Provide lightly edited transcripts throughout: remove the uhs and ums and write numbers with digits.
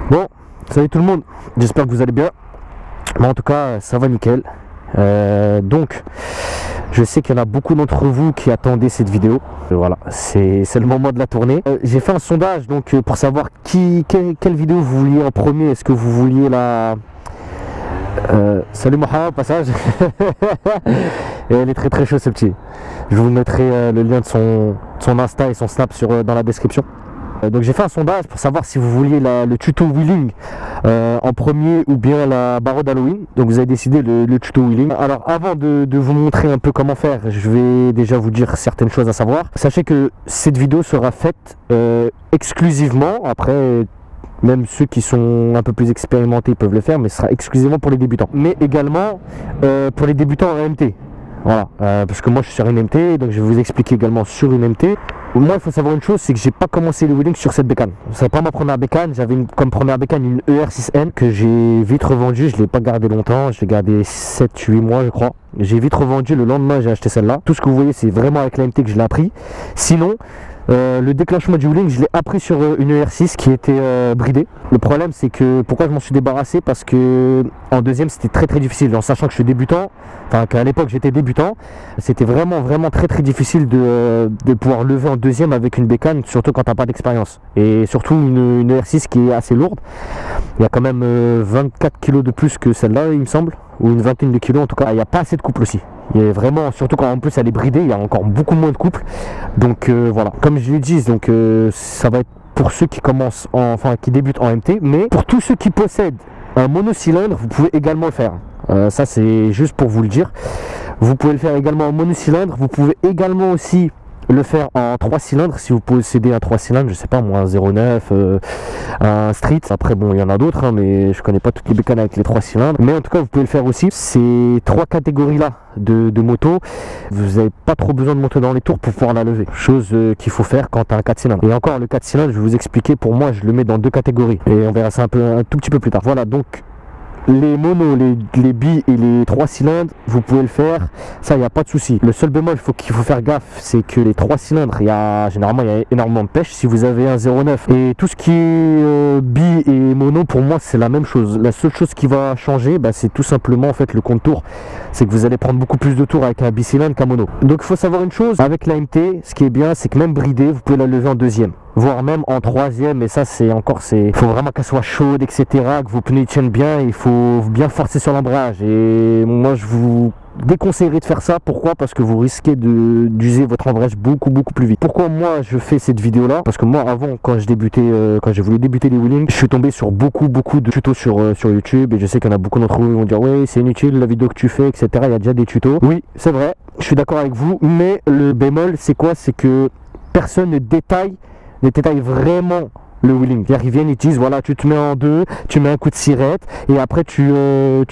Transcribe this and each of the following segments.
Bon, salut tout le monde, j'espère que vous allez bien. Moi en tout cas, ça va nickel. Donc, je sais qu'il y en a beaucoup d'entre vous qui attendaient cette vidéo. Voilà, c'est le moment de la tourner. J'ai fait un sondage donc pour savoir quelle vidéo vous vouliez en premier. Est-ce que vous vouliez la... salut Mohamed, passage. Et elle est très chaude ce petit. Je vous mettrai le lien de son Insta et son Snap dans la description. Donc j'ai fait un sondage pour savoir si vous vouliez le tuto wheeling en premier ou bien la barre d'Halloween. Donc vous avez décidé le tuto wheeling. Alors avant de vous montrer un peu comment faire, je vais déjà vous dire certaines choses à savoir. Sachez que cette vidéo sera faite exclusivement, après même ceux qui sont un peu plus expérimentés peuvent le faire, mais ce sera exclusivement pour les débutants. Mais également pour les débutants en MT. Voilà, parce que moi je suis sur une MT, donc je vais vous expliquer également sur une MT. Moi il faut savoir une chose, c'est que j'ai pas commencé le wheeling sur cette bécane. C'est pas ma première bécane, j'avais comme première bécane une ER6N que j'ai vite revendue, je l'ai pas gardée longtemps, je l'ai gardée 7-8 mois je crois. J'ai vite revendu, le lendemain j'ai acheté celle-là. Tout ce que vous voyez c'est vraiment avec la MT que je l'ai appris. Sinon, le déclenchement du wheeling je l'ai appris sur une ER6 qui était bridée. Le problème c'est que, pourquoi je m'en suis débarrassé, parce que en deuxième c'était très difficile, en sachant que je suis débutant, enfin qu'à l'époque j'étais débutant, c'était vraiment très difficile de pouvoir lever en deuxième avec une bécane, surtout quand t'as pas d'expérience. Et surtout une ER6 qui est assez lourde, il y a quand même 24 kg de plus que celle-là il me semble, ou une vingtaine de kilos en tout cas. Il n'y a pas assez de couple aussi. Il y a vraiment, surtout quand en plus elle est bridée, il y a encore beaucoup moins de couple. Donc voilà, comme je l'ai dit, donc ça va être pour ceux qui commencent, qui débutent en MT, mais pour tous ceux qui possèdent un monocylindre, vous pouvez également le faire. Ça c'est juste pour vous le dire. Vous pouvez le faire également en monocylindre, vous pouvez également aussi le faire en 3 cylindres si vous possédez un 3 cylindres, je sais pas moi, un 09, un street. Après bon, il y en a d'autres, hein, mais je connais pas toutes les bécanes avec les 3 cylindres. Mais en tout cas, vous pouvez le faire aussi. Ces 3 catégories là de moto, vous n'avez pas trop besoin de monter dans les tours pour pouvoir la lever. Chose qu'il faut faire quand tu as un 4 cylindres. Et encore, le 4 cylindres, je vais vous expliquer, pour moi, je le mets dans 2 catégories. Et on verra ça un tout petit peu plus tard. Voilà, donc les monos, les bi et les 3 cylindres, vous pouvez le faire, ça il n'y a pas de souci. Le seul bémol qu'il faut faire gaffe, c'est que les 3 cylindres, généralement il y a énormément de pêche si vous avez un 0,9. Et tout ce qui est bi et mono, pour moi c'est la même chose. La seule chose qui va changer, c'est tout simplement en fait le compte tour. C'est que vous allez prendre beaucoup plus de tours avec un bicylindre qu'un mono. Donc il faut savoir une chose, avec la MT, ce qui est bien, c'est que même bridée, vous pouvez la lever en deuxième, voire même en troisième, et ça c'est encore, il faut vraiment qu'elle soit chaude, etc., que vos pneus tiennent bien, il faut bien forcer sur l'embrayage. Et moi je vous déconseillerais de faire ça. Pourquoi? Parce que vous risquez d'user votre embrayage beaucoup plus vite. Pourquoi moi je fais cette vidéo là? Parce que moi avant, quand j'ai voulu débuter les wheelings, je suis tombé sur beaucoup de tutos sur YouTube, et je sais qu'il y en a beaucoup d'entre vous qui vont dire oui c'est inutile la vidéo que tu fais, etc. Il y a déjà des tutos. Oui c'est vrai, je suis d'accord avec vous, mais le bémol c'est quoi? C'est que personne ne détaille vraiment le wheeling. Ils viennent, ils te disent voilà, tu te mets en deux, tu mets un coup de sirette et après tu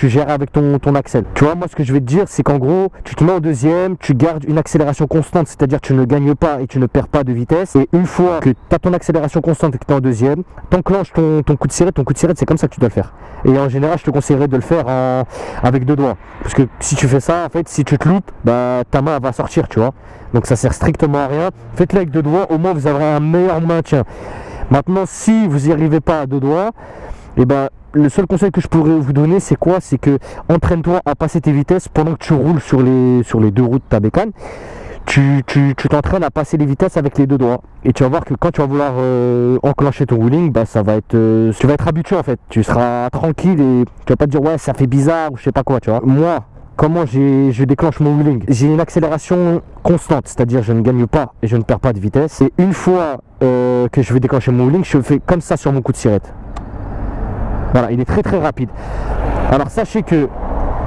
gères avec ton axel. Tu vois, moi ce que je vais te dire, c'est qu'en gros tu te mets en deuxième, tu gardes une accélération constante, c'est-à-dire tu ne gagnes pas et tu ne perds pas de vitesse, et une fois que tu as ton accélération constante et que tu es en deuxième, t'enclenches ton coup de sirette. Ton coup de sirette, c'est comme ça que tu dois le faire. Et en général je te conseillerais de le faire avec 2 doigts, parce que si tu fais ça, en fait si tu te loupes, ta main va sortir, tu vois. Donc ça sert strictement à rien. Faites-le avec 2 doigts, au moins vous aurez un meilleur maintien. Maintenant, si vous n'y arrivez pas à 2 doigts, le seul conseil que je pourrais vous donner, c'est quoi? C'est que entraîne-toi à passer tes vitesses pendant que tu roules sur les 2 roues de ta bécane. Tu t'entraînes à passer les vitesses avec les 2 doigts, et tu vas voir que quand tu vas vouloir enclencher ton wheeling, tu vas être habitué en fait. Tu seras tranquille et tu vas pas te dire ouais ça fait bizarre ou je sais pas quoi, tu vois. Moi, comment je déclenche mon wheeling? J'ai une accélération constante, c'est-à-dire je ne gagne pas et je ne perds pas de vitesse. Et une fois que je vais déclencher mon wheeling, je le fais comme ça sur mon coup de sirette. Voilà, il est très rapide. Alors sachez que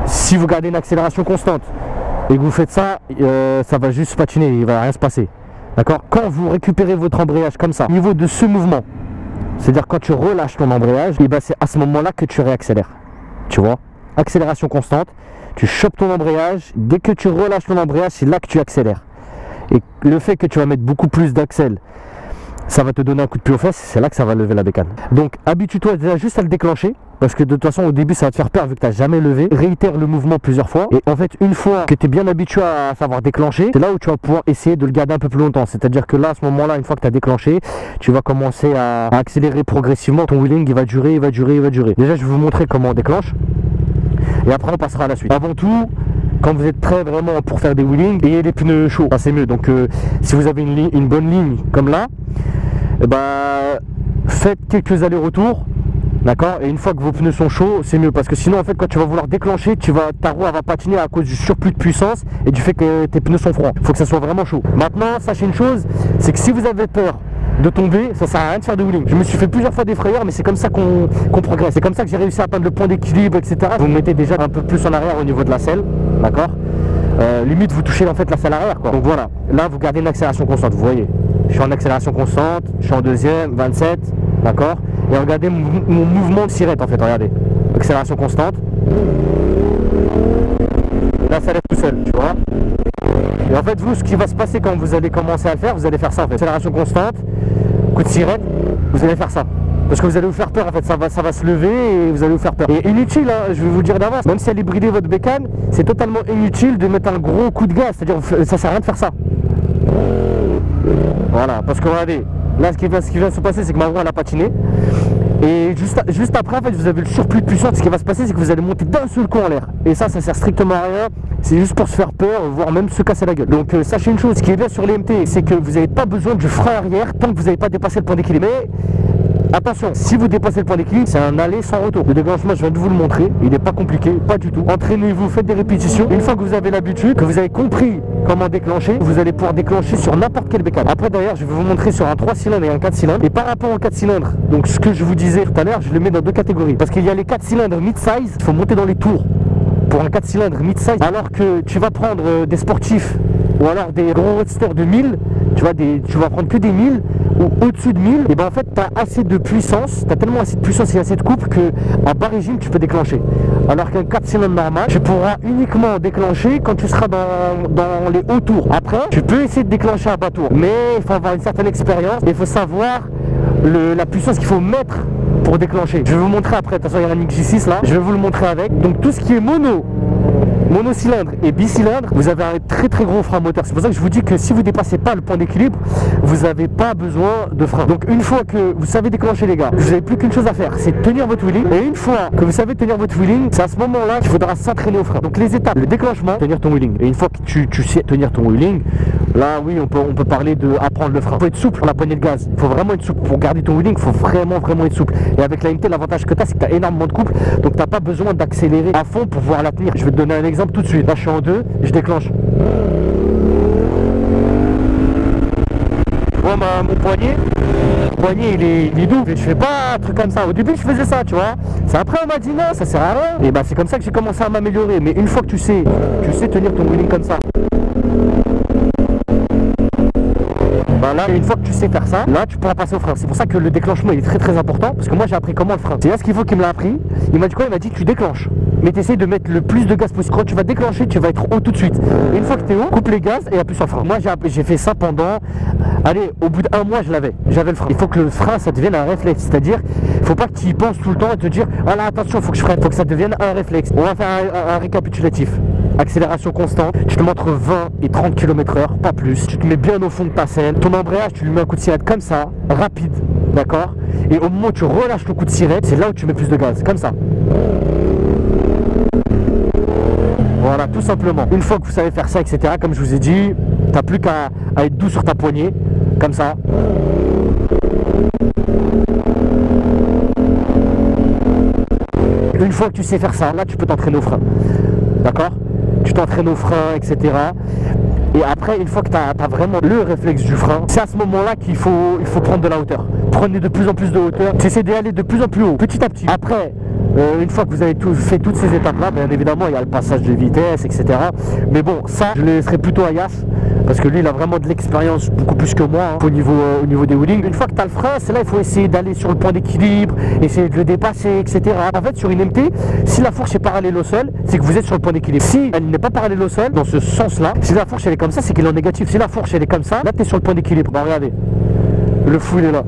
si vous gardez une accélération constante et que vous faites ça, ça va juste patiner, il va rien se passer. D'accord? Quand vous récupérez votre embrayage comme ça, au niveau de ce mouvement, c'est-à-dire quand tu relâches ton embrayage, c'est à ce moment-là que tu réaccélères. Tu vois? Accélération constante, tu chopes ton embrayage, dès que tu relâches ton embrayage, c'est là que tu accélères. Et le fait que tu vas mettre beaucoup plus d'axel ça va te donner un coup de pied aux fesses, c'est là que ça va lever la bécane. Donc habitue-toi déjà juste à le déclencher, parce que de toute façon au début ça va te faire peur vu que tu n'as jamais levé. Réitère le mouvement plusieurs fois, et en fait une fois que tu es bien habitué à savoir déclencher, c'est là où tu vas pouvoir essayer de le garder un peu plus longtemps. C'est-à-dire que là, à ce moment-là, une fois que tu as déclenché, tu vas commencer à accélérer progressivement. Ton wheeling il va durer, il va durer, il va durer. Déjà je vais vous montrer comment on déclenche, et après on passera à la suite. Avant tout, quand vous êtes prêt vraiment pour faire des wheelings, ayez les pneus chauds, ça c'est mieux. Donc si vous avez une bonne ligne comme là, faites quelques allers-retours, d'accord, et une fois que vos pneus sont chauds, c'est mieux, parce que sinon en fait quand tu vas vouloir déclencher, ta roue elle va patiner à cause du surplus de puissance et du fait que tes pneus sont froids. Il faut que ça soit vraiment chaud. Maintenant, sachez une chose, c'est que si vous avez peur de tomber, ça sert à rien de faire de wheeling. Je me suis fait plusieurs fois des frayeurs, mais c'est comme ça qu'on progresse. C'est comme ça que j'ai réussi à atteindre le point d'équilibre, etc. Vous mettez déjà un peu plus en arrière au niveau de la selle, d'accord, limite vous touchez en fait la selle arrière, quoi. Donc voilà, là vous gardez une accélération constante, vous voyez, je suis en accélération constante, je suis en deuxième, 27, d'accord, et regardez mon mouvement de sirette en fait, regardez, accélération constante, et là ça lève tout seul, tu vois. Et en fait vous, ce qui va se passer quand vous allez commencer à le faire, vous allez faire ça en fait, accélération constante, coup de sirette, vous allez faire ça. Parce que vous allez vous faire peur en fait, ça va se lever et vous allez vous faire peur. Et inutile, hein, je vais vous le dire d'avance, même si elle est bridée votre bécane, c'est totalement inutile de mettre un gros coup de gaz, c'est-à-dire ça sert à rien de faire ça. Voilà, parce que regardez, là ce qui vient de se passer, c'est que ma roue elle a patiné. Et juste après en fait, vous avez le surplus de puissance. Ce qui va se passer, c'est que vous allez monter d'un seul coup en l'air. Et ça sert strictement à rien. C'est juste pour se faire peur, voire même se casser la gueule. Donc sachez une chose, ce qui est bien sur les MT, c'est que vous n'avez pas besoin du frein arrière tant que vous n'avez pas dépassé le point d'équilibre. Mais attention, si vous dépassez le point d'équilibre, c'est un aller sans retour. Le déclenchement, je viens de vous le montrer, il n'est pas compliqué, pas du tout. Entraînez-vous, faites des répétitions. Une fois que vous avez l'habitude, que vous avez compris comment déclencher, vous allez pouvoir déclencher sur n'importe quelle bécane. Après d'ailleurs, je vais vous montrer sur un 3 cylindres et un 4 cylindres. Et par rapport au 4 cylindres, donc ce que je vous disais tout à l'heure, je le mets dans deux catégories. Parce qu'il y a les 4 cylindres mid-size, il faut monter dans les tours pour un 4 cylindres mid-size. Alors que tu vas prendre des sportifs ou alors des gros roadsters de 1000, tu vas prendre que des 1000 ou au-dessus de 1000, et ben en fait tu as assez de puissance, tu as tellement assez de puissance et assez de couple que à bas régime tu peux déclencher. Alors qu'un 4 cylindres normal, tu pourras uniquement déclencher quand tu seras dans les hauts tours. Après, tu peux essayer de déclencher à bas tour, mais il faut avoir une certaine expérience et il faut savoir la puissance qu'il faut mettre pour déclencher. Je vais vous montrer après, de toute façon il y a un J6 là, je vais vous le montrer avec. Donc tout ce qui est monocylindre et bicylindre, vous avez un très très gros frein moteur. C'est pour ça que je vous dis que si vous dépassez pas le point d'équilibre, vous n'avez pas besoin de frein. Donc une fois que vous savez déclencher les gars, vous n'avez plus qu'une chose à faire, c'est tenir votre wheeling. Et une fois que vous savez tenir votre wheeling, c'est à ce moment là qu'il faudra s'entraîner au frein. Donc les étapes, le déclenchement, tenir ton wheeling. Et une fois que tu sais tenir ton wheeling, là oui on peut parler de apprendre le frein. Il faut être souple pour la poignée de gaz, il faut vraiment être souple. Pour garder ton wheeling, il faut vraiment être souple. Et avec la MT, l'avantage que tu as, c'est que tu as énormément de couple, donc tu n'as pas besoin d'accélérer à fond pour pouvoir la tenir. Je vais te donner un exemple tout de suite. Là je suis en 2, je déclenche. Moi mon poignet il est doux. Je fais pas un truc comme ça. Au début je faisais ça, tu vois. C'est après on m'a dit non, ça sert à rien. Et bah c'est comme ça que j'ai commencé à m'améliorer. Mais une fois que tu sais tenir ton wheeling comme ça. Bah là, une fois que tu sais faire ça, là tu pourras passer au frein. C'est pour ça que le déclenchement il est très très important. Parce que moi j'ai appris comment le frein. C'est là ce qu'il faut qu'il me l'a appris. Il m'a dit quoi? Il m'a dit tu déclenches. Mais tu essaies de mettre le plus de gaz possible. Quand tu vas déclencher, tu vas être haut tout de suite. Et une fois que tu es haut, coupe les gaz et appuie sur le frein. Moi j'ai fait ça pendant, allez, au bout d'un mois j'avais le frein. Il faut que le frein ça devienne un réflexe. C'est-à-dire, il faut pas que tu y penses tout le temps et te dire ah là attention, il faut que je freine. Il faut que ça devienne un réflexe. On va faire un récapitulatif. Accélération constante, tu te montres 20 et 30 km/h, pas plus. Tu te mets bien au fond de ta selle. Ton embrayage, tu lui mets un coup de sirette comme ça, rapide, d'accord. Et au moment où tu relâches le coup de sirette, c'est là où tu mets plus de gaz, comme ça. Voilà, tout simplement. Une fois que vous savez faire ça, etc., comme je vous ai dit, t'as plus qu'à être doux sur ta poignée, comme ça. Une fois que tu sais faire ça, là tu peux t'entraîner au frein. D'accord? Tu t'entraînes au frein, etc. Et après, une fois que tu as vraiment le réflexe du frein, c'est à ce moment-là qu'il faut prendre de la hauteur. Prenez de plus en plus de hauteur. Essayez d'aller de plus en plus haut, petit à petit. Après, une fois que vous avez fait toutes ces étapes-là, bien évidemment, il y a le passage de vitesse, etc. Mais bon, ça, je le laisserai plutôt à Yass. Parce que lui, il a vraiment de l'expérience, beaucoup plus que moi, hein, au niveau des wheelings. Une fois que tu as le frein, c'est là il faut essayer d'aller sur le point d'équilibre, essayer de le dépasser, etc. En fait, sur une MT, si la fourche est parallèle au sol, c'est que vous êtes sur le point d'équilibre. Si elle n'est pas parallèle au sol, dans ce sens-là, si la fourche elle est comme ça, c'est qu'elle est en négatif. Si la fourche elle est comme ça, là tu es sur le point d'équilibre. Bah regardez. Le fou il est là.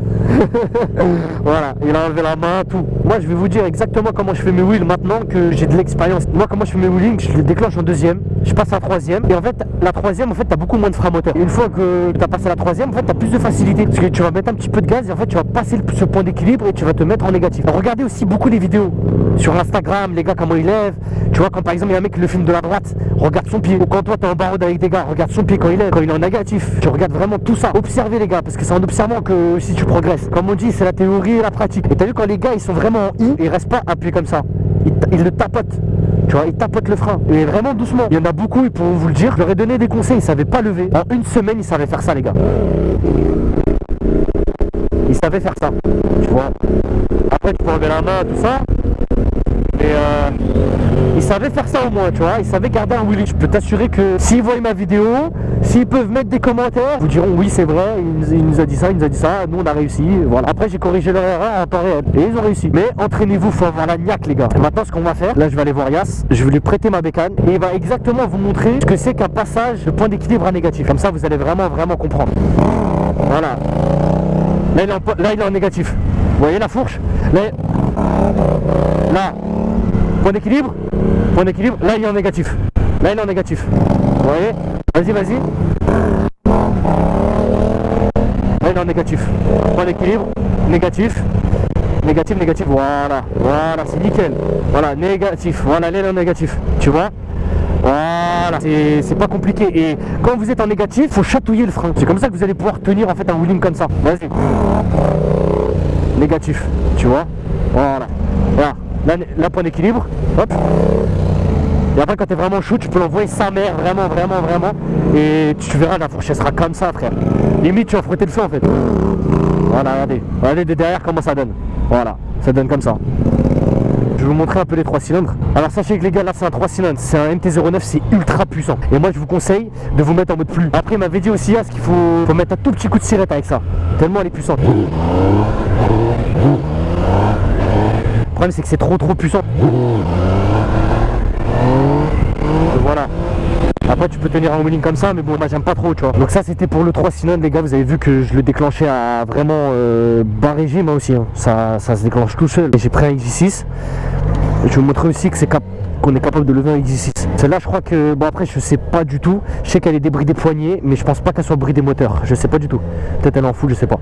Voilà, il a enlevé la main, tout. Moi je vais vous dire exactement comment je fais mes wheels maintenant que j'ai de l'expérience. Moi comment je fais mes wheelings, je les déclenche en deuxième, je passe à la troisième. Et en fait la troisième, en fait t'as beaucoup moins de frein moteur. Et une fois que t'as passé à la troisième, en fait t'as plus de facilité. Parce que tu vas mettre un petit peu de gaz et en fait tu vas passer ce point d'équilibre et tu vas te mettre en négatif. Alors, regardez aussi beaucoup les vidéos sur Instagram, les gars comment ils lèvent. Tu vois quand par exemple il y a un mec qui le filme de la droite, regarde son pied. Ou quand toi t'es en barreau avec des gars, regarde son pied quand il lève, quand il est en négatif. Tu regardes vraiment tout ça. Observez les gars, parce que c'est en observant que si tu progresses. Comme on dit, c'est la théorie et la pratique. Et t'as vu quand les gars ils sont vraiment en I, ils restent pas appuyés comme ça. Ils le tapotent. Tu vois, ils tapotent le frein. Et vraiment doucement. Il y en a beaucoup, ils pourront vous le dire. Je leur ai donné des conseils, ils savaient pas lever. En une semaine, ils savaient faire ça les gars. Ils savaient faire ça. Tu vois. Après tu peux enlever la main, tout ça. Mais ils savaient faire ça au moins, tu vois, ils savaient garder un wheelie. Je peux t'assurer que s'ils voient ma vidéo, s'ils peuvent mettre des commentaires, ils vous diront oui c'est vrai, il nous a dit ça, nous on a réussi, voilà. Après j'ai corrigé leur erreur en temps réel et ils ont réussi. Mais entraînez-vous, faut avoir la niaque les gars. Et maintenant ce qu'on va faire, là je vais aller voir Yas, je vais lui prêter ma bécane et il va exactement vous montrer ce que c'est qu'un passage de point d'équilibre à négatif. Comme ça vous allez vraiment comprendre. Voilà. Là il est en négatif. Vous voyez la fourche? Là. Point d'équilibre, là il est en négatif. Là il est en négatif. Vous voyez? Vas-y. Là il est en négatif. Point d'équilibre, négatif. Négatif, voilà, c'est nickel. Voilà, négatif, voilà, là il est en négatif. Tu vois? Voilà, c'est pas compliqué. Et quand vous êtes en négatif, faut chatouiller le frein. C'est comme ça que vous allez pouvoir tenir en fait un wheeling comme ça. Vas-y. Négatif, tu vois? Voilà. Là, point d'équilibre, hop. Et après quand t'es vraiment chaud, tu peux l'envoyer sa mère, vraiment. Et tu verras, la fourche elle sera comme ça frère. Limite tu vas frotter le feu en fait. Voilà, regardez de derrière comment ça donne. Voilà, ça donne comme ça. Je vais vous montrer un peu les 3 cylindres. Alors sachez que les gars, là c'est un 3 cylindres, c'est un MT-09, c'est ultra puissant. Et moi je vous conseille de vous mettre en mode flux. Après il m'avait dit aussi qu'il faut mettre un tout petit coup de sirette avec ça. Tellement elle est puissante. Le problème c'est que c'est trop puissant. Voilà. Après tu peux tenir un wheeling comme ça, mais bon moi j'aime pas trop, tu vois. Donc ça c'était pour le 3 cylindres les gars, vous avez vu que je le déclenchais à vraiment bas régime moi aussi, hein. Ça se déclenche tout seul. Et j'ai pris un XJ6. Je vais vous montrer aussi que qu'on est capable de lever un XJ6. Celle-là je crois que, bon après je sais pas du tout. Je sais qu'elle est débridée poignée, mais je pense pas qu'elle soit bridée moteur. Je sais pas du tout. Peut-être elle est en full, je sais pas.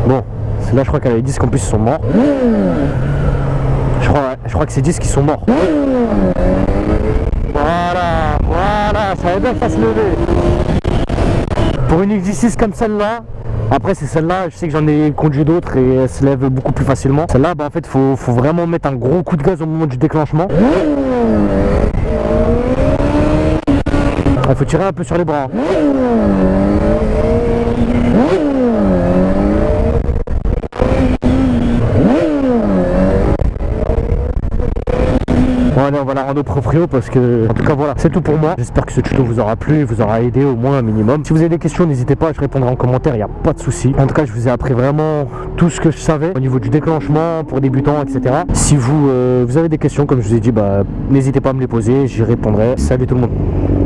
Bon, celle-là je crois qu'elle a les disques en plus ils sont morts. Je crois que ces disques ils sont morts. Voilà, ça va bien que ça se lever. Pour une XJ6 comme celle-là, après c'est celle-là, je sais que j'en ai conduit d'autres et elle se lève beaucoup plus facilement. Celle-là, bah, en fait, faut vraiment mettre un gros coup de gaz au moment du déclenchement. Il faut tirer un peu sur les bras. Bon allez, on va la rendre au proprio parce que, en tout cas voilà, c'est tout pour moi. J'espère que ce tuto vous aura plu, vous aura aidé au moins un minimum. Si vous avez des questions, n'hésitez pas, je répondrai en commentaire, il n'y a pas de souci. En tout cas, je vous ai appris vraiment tout ce que je savais au niveau du déclenchement pour débutants, etc. Si vous avez des questions, comme je vous ai dit, bah, n'hésitez pas à me les poser, j'y répondrai. Salut tout le monde.